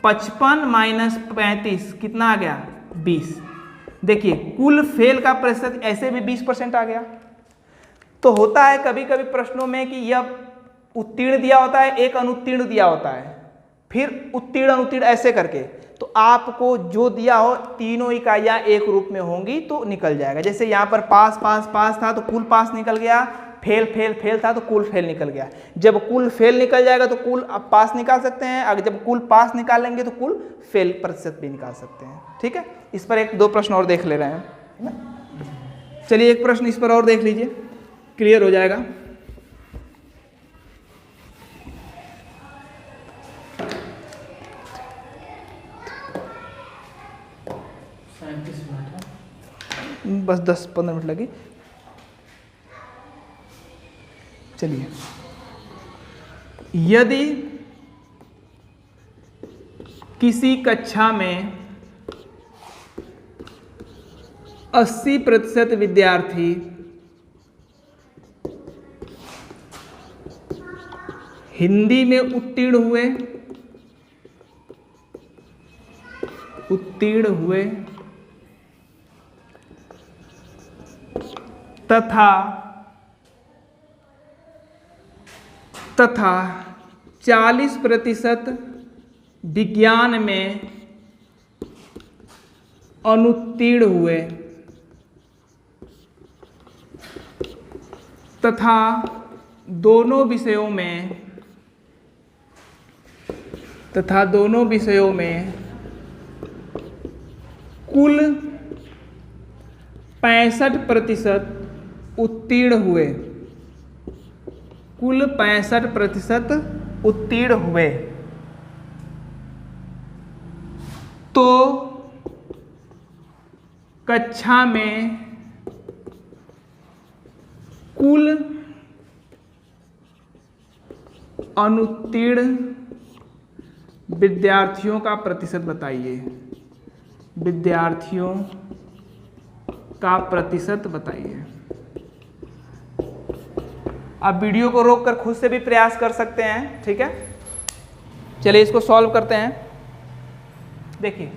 Speaker 1: 55 माइनस 35 कितना आ गया, 20। देखिए कुल फेल का प्रतिशत ऐसे भी 20% आ गया। तो होता है कभी कभी प्रश्नों में कि यह उत्तीर्ण दिया होता है, एक अनुत्तीर्ण दिया होता है, फिर उत्तीर्ण अनुत्तीर्ण ऐसे करके, तो आपको जो दिया हो तीनों इकाइयां एक रूप में होंगी तो निकल जाएगा। जैसे यहाँ पर पास पास पास था तो कुल पास निकल गया, फेल फेल फेल था तो कुल फेल निकल गया। जब कुल फेल निकल जाएगा तो कुल आप पास निकाल सकते हैं, अगर जब कुल पास निकालेंगे तो कुल फेल प्रतिशत भी निकाल सकते हैं। ठीक है, इस पर एक दो प्रश्न और देख ले रहे हैं। चलिए एक प्रश्न इस पर और देख लीजिए, क्लियर हो जाएगा। बस 10-15 मिनट लगे। चलिए, यदि किसी कक्षा में 80% विद्यार्थी हिंदी में उत्तीर्ण हुए तथा 40% विज्ञान में अनुत्तीर्ण हुए तथा दोनों विषयों में कुल 65% उत्तीर्ण हुए, कुल 65% उत्तीर्ण हुए, तो कक्षा में कुल अनुत्तीर्ण विद्यार्थियों का प्रतिशत बताइए, विद्यार्थियों का प्रतिशत बताइए। आप वीडियो को रोककर खुद से भी प्रयास कर सकते हैं, ठीक है। चलिए इसको सॉल्व करते हैं। देखिए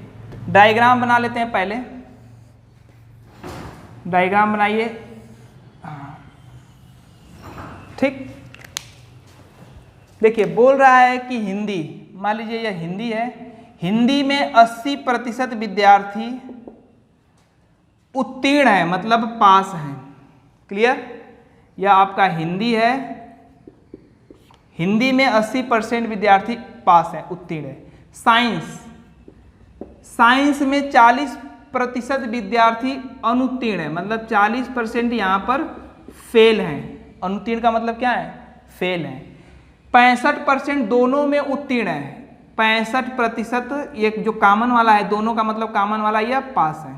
Speaker 1: डायग्राम बना लेते हैं, पहले डायग्राम बनाइए, ठीक। देखिए बोल रहा है कि हिंदी, मान लीजिए यह हिंदी है, हिंदी में 80% विद्यार्थी उत्तीर्ण है, मतलब पास हैं। क्लियर? यह आपका हिंदी है, हिंदी में 80% विद्यार्थी पास हैं, उत्तीर्ण है। साइंस में 40% विद्यार्थी अनुत्तीर्ण है, मतलब 40% यहाँ पर फेल हैं। अनुत्तीर्ण का मतलब क्या है? फेल हैं। 65% दोनों में उत्तीर्ण है, 65% ये जो कॉमन वाला है, दोनों का मतलब कॉमन वाला यह पास है,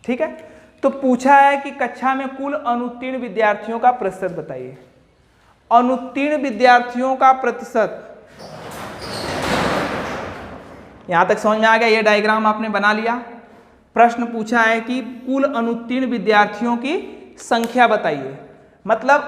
Speaker 1: ठीक है। तो पूछा है कि कक्षा में कुल अनुत्तीर्ण विद्यार्थियों का प्रतिशत बताइए। अनुत्तीर्ण विद्यार्थियों का प्रतिशत, यहां तक समझ में आ गया? ये डायग्राम आपने बना लिया। प्रश्न पूछा है कि कुल अनुत्तीर्ण विद्यार्थियों की संख्या बताइए, मतलब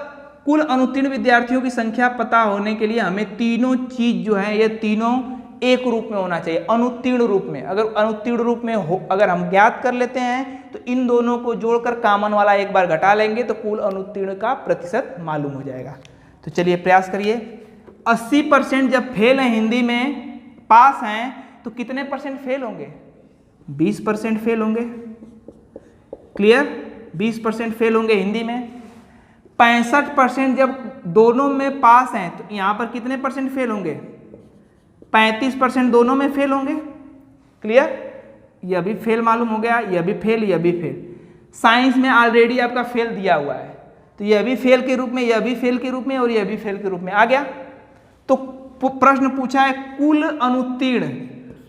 Speaker 1: कुल अनुत्तीर्ण विद्यार्थियों की संख्या पता होने के लिए हमें तीनों चीज जो है, ये तीनों एक रूप में होना चाहिए, अनुत्तीर्ण रूप में। अगर अनुत्तीर्ण रूप में हो, अगर हम ज्ञात कर लेते हैं तो इन दोनों को जोड़कर कॉमन वाला एक बार घटा लेंगे तो कुल अनुत्तीर्ण का प्रतिशत मालूम हो जाएगा। तो चलिए प्रयास करिए। 80% जब फेल हैं हिंदी में, पास हैं, तो कितने परसेंट फेल होंगे? 20% फेल होंगे। क्लियर? 20% फेल होंगे हिंदी में। 65% जब दोनों में पास हैं तो यहाँ पर कितने परसेंट फेल होंगे? 35% दोनों में फेल होंगे। क्लियर? यह भी फेल मालूम हो गया, यह भी फेल, यह भी फेल। साइंस में ऑलरेडी आपका फेल दिया हुआ है, तो यह भी फेल के रूप में, यह भी फेल के रूप में और यह भी फेल के रूप में आ गया। तो प्रश्न पूछा है कुल अनुत्तीर्ण,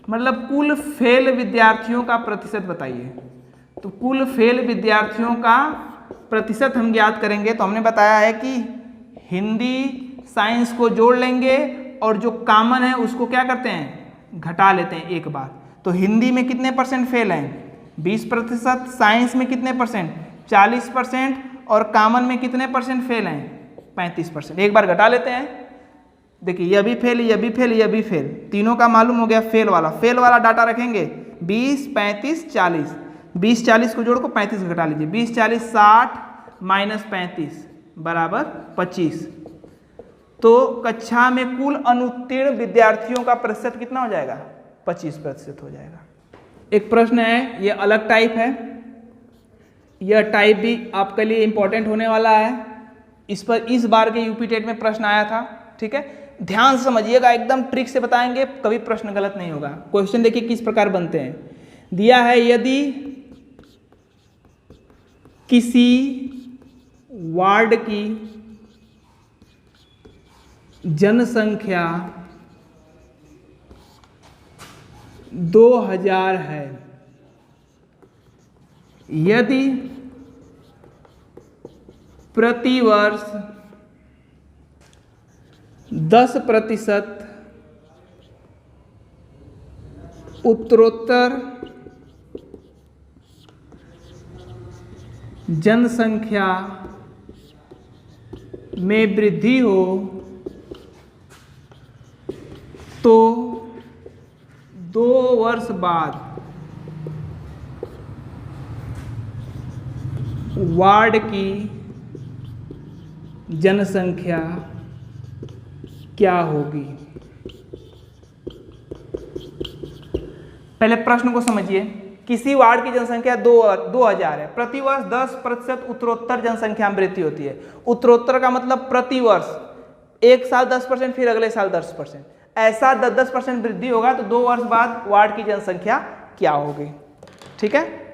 Speaker 1: मतलब कुल फेल विद्यार्थियों का प्रतिशत बताइए। तो कुल फेल विद्यार्थियों का प्रतिशत हम ज्ञात करेंगे, तो हमने बताया है कि हिंदी साइंस को जोड़ लेंगे और जो कॉमन है उसको क्या करते हैं? घटा लेते हैं एक बार। तो हिंदी में कितने परसेंट फेल हैं? 20%। साइंस में कितने परसेंट? 40%। और कॉमन में कितने परसेंट फेल हैं? 35%। एक बार घटा लेते हैं। देखिए यह भी फेल, यह भी फेल, यह भी फेल, तीनों का मालूम हो गया। फेल वाला डाटा रखेंगे 20, 35, 40। 20, 40 को जोड़ को 35 घटा लीजिए। 20, 40, 60 माइनस 35 बराबर 25। तो कक्षा में कुल अनुत्तीर्ण विद्यार्थियों का प्रतिशत कितना हो जाएगा? 25% हो जाएगा। एक प्रश्न है, ये अलग टाइप है, यह टाइप भी आपके लिए इंपॉर्टेंट होने वाला है। इस पर इस बार के यूपी टेट में प्रश्न आया था, ठीक है। ध्यान से समझिएगा, एकदम ट्रिक से बताएंगे, कभी प्रश्न गलत नहीं होगा। क्वेश्चन देखिए किस प्रकार बनते हैं। दिया है यदि किसी वार्ड की जनसंख्या 2000 है, यदि प्रतिवर्ष 10% उत्तरोत्तर जनसंख्या में वृद्धि हो तो 2 वर्ष बाद वार्ड की जनसंख्या क्या होगी? पहले प्रश्न को समझिए। किसी वार्ड की जनसंख्या 2000 है, प्रतिवर्ष 10% उत्तरोत्तर जनसंख्या में वृद्धि होती है। उत्तरोत्तर का मतलब प्रतिवर्ष, एक साल 10%, फिर अगले साल 10%, ऐसा 10% वृद्धि होगा तो 2 वर्ष बाद वार्ड की जनसंख्या क्या होगी। ठीक है,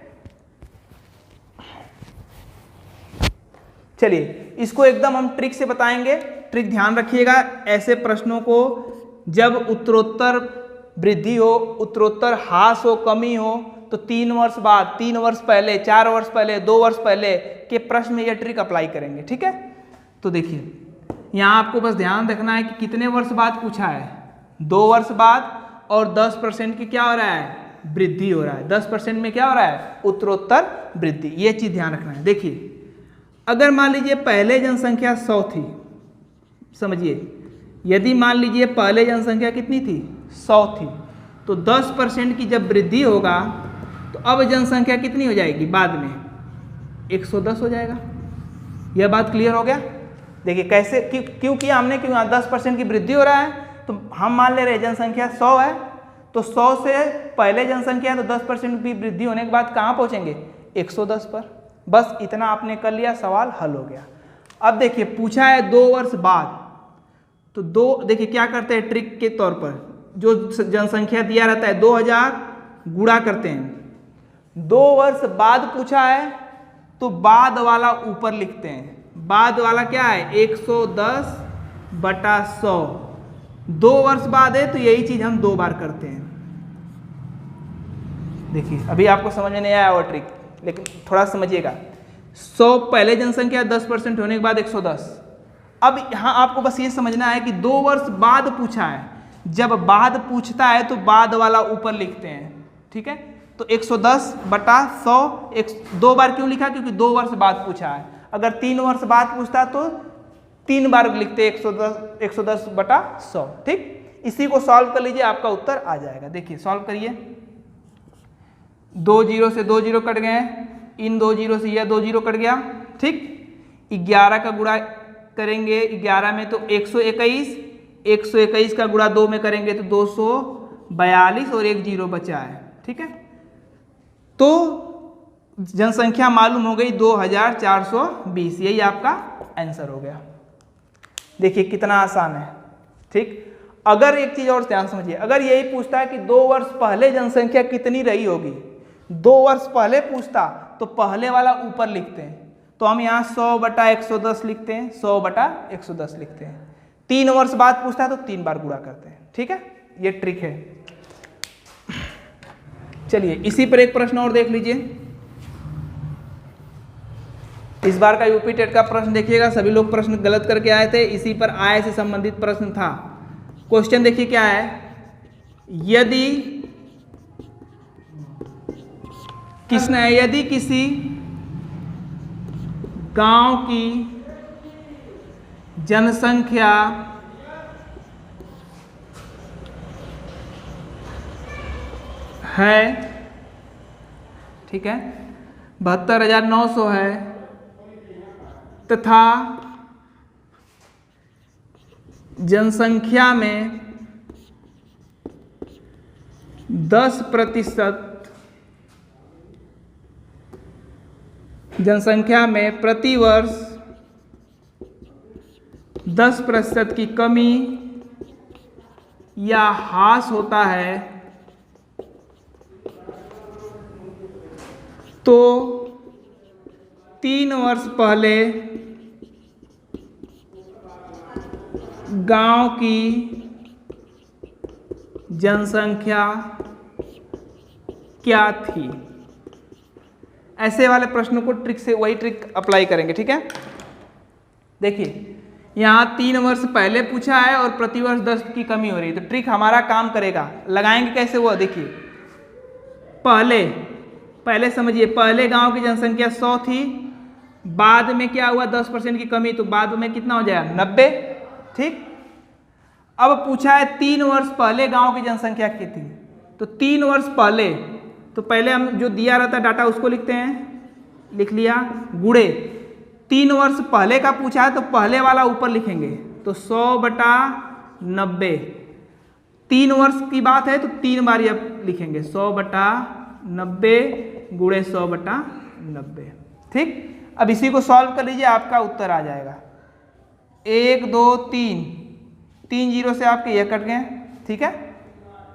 Speaker 1: चलिए इसको एकदम हम ट्रिक से बताएंगे। ट्रिक ध्यान रखिएगा, ऐसे प्रश्नों को जब उत्तरोत्तर वृद्धि हो, उत्तरोत्तर ह्रास हो, कमी हो, तो 3 वर्ष बाद, 3 वर्ष पहले, 4 वर्ष पहले, 2 वर्ष पहले के प्रश्न में यह ट्रिक अप्लाई करेंगे। ठीक है, तो देखिए यहाँ आपको बस ध्यान रखना है कि कितने वर्ष बाद पूछा है, 2 वर्ष बाद, और 10% की क्या हो रहा है, वृद्धि हो रहा है। 10% में क्या हो रहा है, उत्तरोत्तर वृद्धि। ये चीज ध्यान रखना है। देखिए अगर मान लीजिए पहले जनसंख्या 100 थी, समझिए, यदि मान लीजिए पहले जनसंख्या कितनी थी, 100 थी, तो 10% की जब वृद्धि होगा तो अब जनसंख्या कितनी हो जाएगी, बाद में 110 हो जाएगा। यह बात क्लियर हो गया। देखिए कैसे, क्योंकि हमने, क्यों 10% की वृद्धि हो रहा है, तो हम मान ले रहे जनसंख्या 100 है, तो 100 से पहले जनसंख्या है, तो 10% की वृद्धि होने के बाद कहाँ पहुँचेंगे, 110 पर। बस इतना आपने कर लिया, सवाल हल हो गया। अब देखिए पूछा है 2 वर्ष बाद, तो देखिए क्या करते हैं ट्रिक के तौर पर, जो जनसंख्या दिया रहता है 2000 गुणा करते हैं। 2 वर्ष बाद पूछा है तो बाद वाला ऊपर लिखते हैं। बाद वाला क्या है, 110/100। 2 वर्ष बाद है तो यही चीज हम 2 बार करते हैं। देखिए अभी आपको समझ में नहीं आया वो ट्रिक, लेकिन थोड़ा समझिएगा। 100 पहले जनसंख्या 10% होने के बाद 110। अब यहाँ आपको बस ये समझना है कि 2 वर्ष बाद पूछा है, जब बाद पूछता है तो बाद वाला ऊपर लिखते हैं। ठीक है, तो 110/100 2 बार क्यों लिखा, क्योंकि 2 वर्ष बाद पूछा है। अगर 3 वर्ष बाद पूछता तो 3 बार लिखते 110/100। ठीक, इसी को सॉल्व कर लीजिए, आपका उत्तर आ जाएगा। देखिए सॉल्व करिए, 2 0 से 2 0 कट गए, इन 2 0 से यह 2 0 कट गया। ठीक, 11 का गुणा करेंगे 11 में तो 121, 121 का गुणा 2 में करेंगे तो 242 और 1 0 बचा है। ठीक है, तो जनसंख्या मालूम हो गई 2420। यही आपका आंसर हो गया। देखिए कितना आसान है। ठीक, अगर एक चीज और ध्यान समझिए, अगर यही पूछता है कि 2 वर्ष पहले जनसंख्या कितनी रही होगी, 2 वर्ष पहले पूछता तो पहले वाला ऊपर लिखते हैं, तो हम यहाँ 100/110 लिखते हैं, 100/110 लिखते हैं। 3 वर्ष बाद पूछता है तो 3 बार गुणा करते हैं। ठीक है, ये ट्रिक है। चलिए इसी पर एक प्रश्न और देख लीजिए। इस बार का यूपी टेट का प्रश्न देखिएगा, सभी लोग प्रश्न गलत करके आए थे, इसी पर आय से संबंधित प्रश्न था। क्वेश्चन देखिए क्या है, यदि किसी गांव की जनसंख्या है, ठीक है, 72,900 है, तथा जनसंख्या में 10% जनसंख्या में प्रतिवर्ष 10% की कमी या ह्रास होता है, तो 3 वर्ष पहले गांव की जनसंख्या क्या थी। ऐसे वाले प्रश्नों को ट्रिक से, वही ट्रिक अप्लाई करेंगे। ठीक है, देखिए यहाँ 3 वर्ष पहले पूछा है और प्रतिवर्ष 10 की कमी हो रही है, तो ट्रिक हमारा काम करेगा। लगाएंगे कैसे हुआ, देखिए पहले समझिए, पहले गांव की जनसंख्या 100 थी, बाद में क्या हुआ 10% की कमी, तो बाद में कितना हो जाएगा 90। ठीक, अब पूछा है 3 वर्ष पहले गांव की जनसंख्या कितनी, तो 3 वर्ष पहले, तो पहले हम जो दिया रहता है डाटा उसको लिखते हैं, लिख लिया, गुणे 3 वर्ष पहले का पूछा है तो पहले वाला ऊपर लिखेंगे, तो 100/90। 3 वर्ष की बात है तो 3 बार ये लिखेंगे 100/90 गुणे 100/90। ठीक, अब इसी को सॉल्व कर लीजिए, आपका उत्तर आ जाएगा 1 2 3 जीरो से आपके ये कट गए। ठीक है,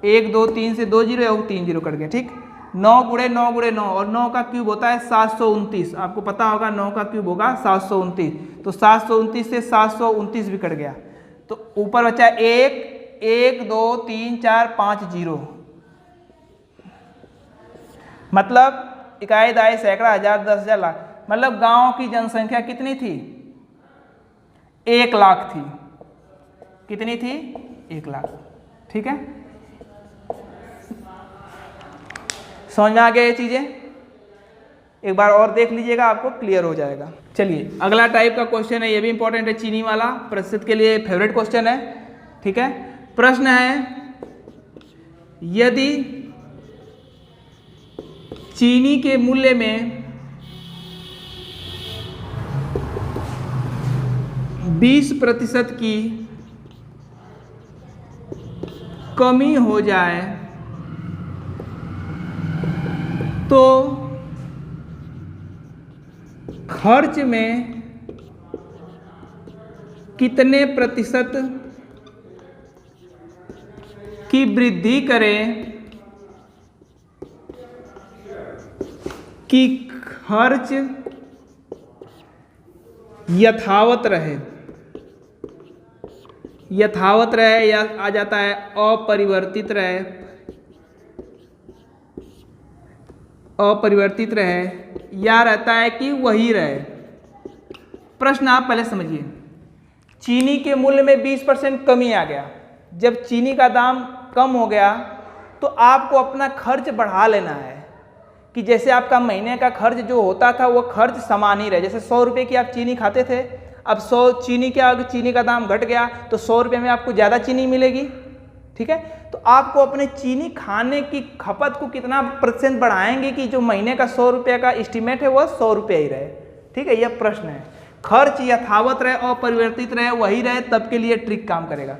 Speaker 1: 1 2 3 से 2 जीरो और 3 जीरो कट गए। ठीक, 9 गुणे 9 गुणे 9 और 9 का क्यूब होता है 729। आपको पता होगा 9 का क्यूब होगा 729, तो 729 से 729 भी कट गया, तो ऊपर बचा 1 2 3 4 5 जीरो। मतलब इकाई दहाई सैकड़ा हजार 10,000 लाख, मतलब गांव की जनसंख्या कितनी थी? 1 लाख थी। कितनी थी? 1 लाख। ठीक है, समझ में आ गया ये चीजें? एक बार और देख लीजिएगा, आपको क्लियर हो जाएगा। चलिए अगला टाइप का क्वेश्चन है, ये भी इंपॉर्टेंट है, चीनी वाला, प्रतिशत के लिए फेवरेट क्वेश्चन है। ठीक है, प्रश्न है यदि चीनी के मूल्य में 20% की कमी हो जाए तो खर्च में कितने प्रतिशत की वृद्धि करें कि खर्च यथावत रहे? यथावत रहे या आ जाता है अपरिवर्तित रहे, अपरिवर्तित रहे या रहता है कि वही रहे। प्रश्न आप पहले समझिए, चीनी के मूल्य में 20% कमी आ गया। जब चीनी का दाम कम हो गया तो आपको अपना खर्च बढ़ा लेना है, कि जैसे आपका महीने का खर्च जो होता था वो खर्च समान ही रहे। जैसे 100 रुपये की आप चीनी खाते थे, अब 100 चीनी के अगर चीनी का दाम घट गया तो 100 रुपये में आपको ज़्यादा चीनी मिलेगी। ठीक है, तो आपको अपने चीनी खाने की खपत को कितना % बढ़ाएंगे कि जो महीने का 100 रुपये का एस्टिमेट है वह 100 रुपये ही रहे। ठीक है, यह प्रश्न है। खर्च यथावत रहे, अपरिवर्तित रहे, वही रहे, तब के लिए ट्रिक काम करेगा।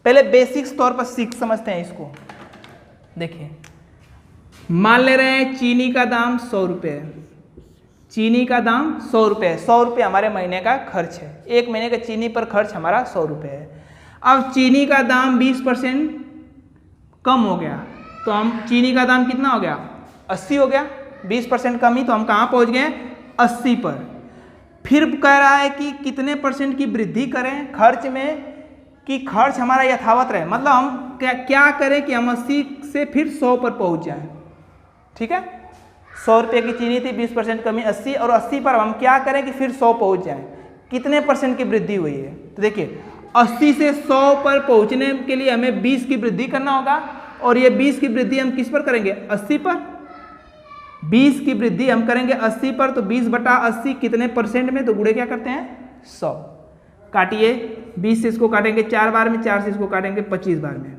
Speaker 1: पहले बेसिक्स तौर पर सीख समझते हैं इसको। देखिए, मान ले रहे हैं चीनी का दाम 100 रुपये, चीनी का दाम 100 रुपये, 100 रुपये हमारे महीने का खर्च है। एक महीने का चीनी पर खर्च हमारा 100 रुपये है। अब चीनी का दाम 20% कम हो गया तो हम चीनी का दाम कितना हो गया? 80 हो गया। 20% कमी तो हम कहाँ पहुँच गए? 80 पर। फिर कह रहा है कि कितने % की वृद्धि करें खर्च में कि खर्च हमारा यथावत रहे। मतलब हम क्या करें कि हम 80 से फिर 100 पर पहुँच जाएं। ठीक है, 100 रुपये की चीनी थी, 20% कमी 80, और 80 पर हम क्या करें कि फिर 100 पहुँच जाएं। कितने % की वृद्धि हुई है? तो देखिए 80 से 100 पर पहुँचने के लिए हमें 20 की वृद्धि करना होगा, और ये 20 की वृद्धि हम किस पर करेंगे? 80 पर। 20 की वृद्धि हम करेंगे 80 पर, तो 20/80 कितने % में? तो गुणे क्या करते हैं? 100। काटिए, 20 से इसको काटेंगे 4 बार में, 4 से इसको काटेंगे 25 बार में,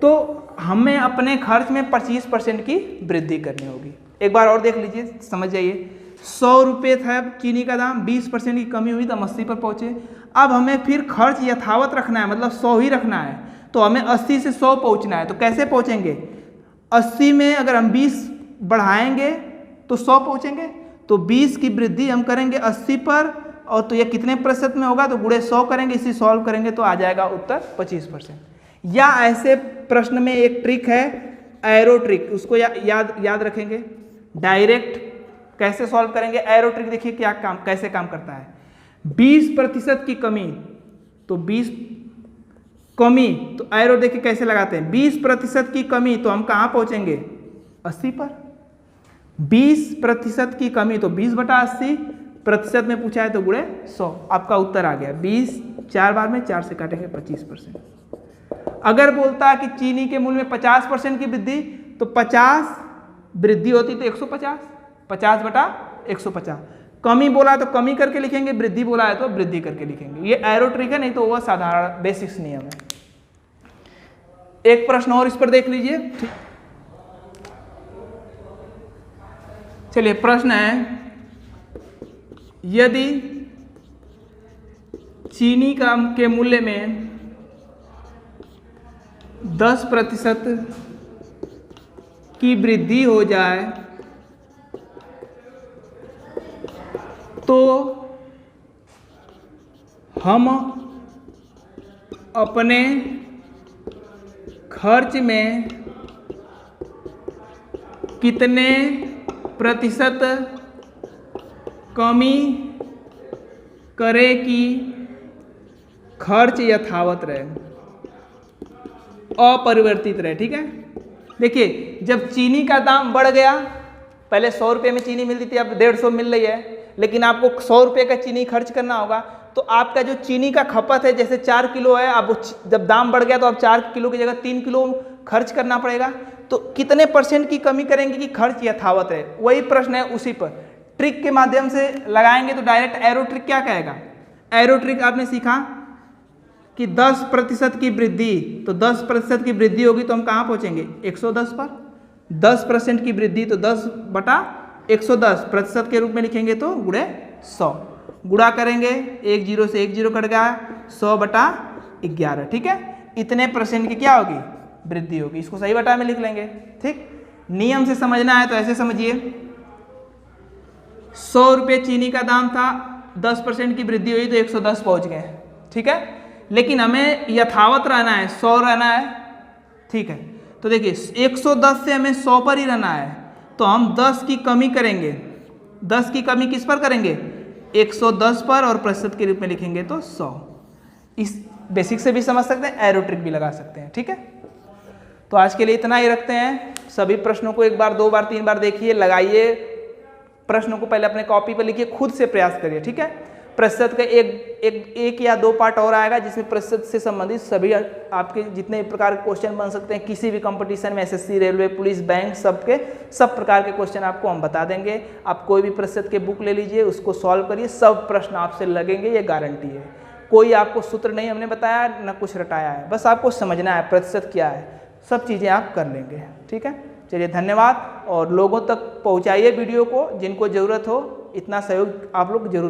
Speaker 1: तो हमें अपने खर्च में 25% की वृद्धि करनी होगी। एक बार और देख लीजिए, समझ जाइए। 100 रुपये था चीनी का दाम, 20% की कमी हुई तो हम 80 पर पहुँचे। अब हमें फिर खर्च यथावत रखना है, मतलब 100 ही रखना है, तो हमें 80 से 100 पहुँचना है। तो कैसे पहुँचेंगे? 80 में अगर हम 20 बढ़ाएंगे तो 100 पहुँचेंगे, तो 20 की वृद्धि हम करेंगे 80 पर, और तो ये कितने % में होगा? तो गुणे 100 करेंगे, इसी सॉल्व करेंगे तो आ जाएगा उत्तर 25%। या ऐसे प्रश्न में एक ट्रिक है, एरो ट्रिक, उसको याद रखेंगे। डायरेक्ट कैसे सॉल्व करेंगे? एरो ट्रिक देखिए क्या कैसे काम करता है। 20% की कमी, तो 20 कमी, तो एरो देखिए कैसे लगाते हैं। 20% की कमी तो हम कहाँ पहुँचेंगे? 80 पर। 20% की कमी तो 20/80, प्रतिशत में पूछा है तो गुणे 100। आपका उत्तर आ गया 20। 4 बार में 4 से काटेंगे 25%। अगर बोलता है कि चीनी के मूल्य में 50% की वृद्धि, तो 50 वृद्धि होती तो 150, 50/150। कमी बोला है तो कमी करके लिखेंगे, वृद्धि बोला है तो वृद्धि करके लिखेंगे। ये एरो ट्रिक है, नहीं तो वह साधारण बेसिक्स नियम है। एक प्रश्न और इस पर देख लीजिए। चलिए, प्रश्न है यदि चीनी के मूल्य में 10% की वृद्धि हो जाए तो हम अपने खर्च में कितने प्रतिशत कमी करें कि खर्च यथावत रहे, अपरिवर्तित रहे। ठीक है, देखिए जब चीनी का दाम बढ़ गया, पहले 100 रुपये में चीनी मिलती थी, अब 150 मिल रही है, लेकिन आपको 100 रुपये का चीनी खर्च करना होगा, तो आपका जो चीनी का खपत है जैसे 4 किलो है, अब जब दाम बढ़ गया तो अब 4 किलो की जगह 3 किलो खर्च करना पड़ेगा। तो कितने % की कमी करेंगे कि खर्च यथावत रहे? वही प्रश्न है, उसी पर ट्रिक के माध्यम से लगाएंगे। तो डायरेक्ट एरो ट्रिक क्या कहेगा? एरो ट्रिक आपने सीखा कि 10% की वृद्धि, तो 10% की वृद्धि होगी तो हम कहाँ पहुँचेंगे? 110 पर। 10% की वृद्धि तो 10/110 प्रतिशत के रूप में लिखेंगे, तो गुणे 100, गुणा करेंगे, 1 0 से 1 0 कट गया, 100/11। ठीक है, इतने % की क्या होगी? वृद्धि होगी। इसको सही बटा में लिख लेंगे। ठीक, नियम से समझना है तो ऐसे समझिए, 100 रुपये चीनी का दाम था, 10% की वृद्धि हुई तो 110 पहुंच गए। ठीक है, लेकिन हमें यथावत रहना है, 100 रहना है। ठीक है, तो देखिए 110 से हमें 100 पर ही रहना है, तो हम 10 की कमी करेंगे। 10 की कमी किस पर करेंगे? 110 पर, और प्रतिशत के रूप में लिखेंगे तो 100। इस बेसिक से भी समझ सकते हैं, एरो ट्रिक भी लगा सकते हैं। ठीक है, तो आज के लिए इतना ही रखते हैं। सभी प्रश्नों को 1 बार 2 बार 3 बार देखिए, लगाइए, प्रश्नों को पहले अपने कॉपी पर लिखिए, खुद से प्रयास करिए। ठीक है, प्रतिशत का एक या 2 पार्ट और आएगा जिसमें प्रतिशत से संबंधित सभी आपके जितने प्रकार के क्वेश्चन बन सकते हैं किसी भी कंपटीशन में, एसएससी, रेलवे, पुलिस, बैंक, सब प्रकार के क्वेश्चन आपको हम बता देंगे। आप कोई भी प्रतिशत के बुक ले लीजिए, उसको सॉल्व करिए, सब प्रश्न आपसे लगेंगे, ये गारंटी है। कोई आपको सूत्र नहीं हमने बताया, न कुछ रटाया है, बस आपको समझना है प्रतिशत क्या है, सब चीज़ें आप कर लेंगे। ठीक है, चलिए धन्यवाद, और लोगों तक पहुंचाइए वीडियो को, जिनको ज़रूरत हो, इतना सहयोग आप लोग जरूर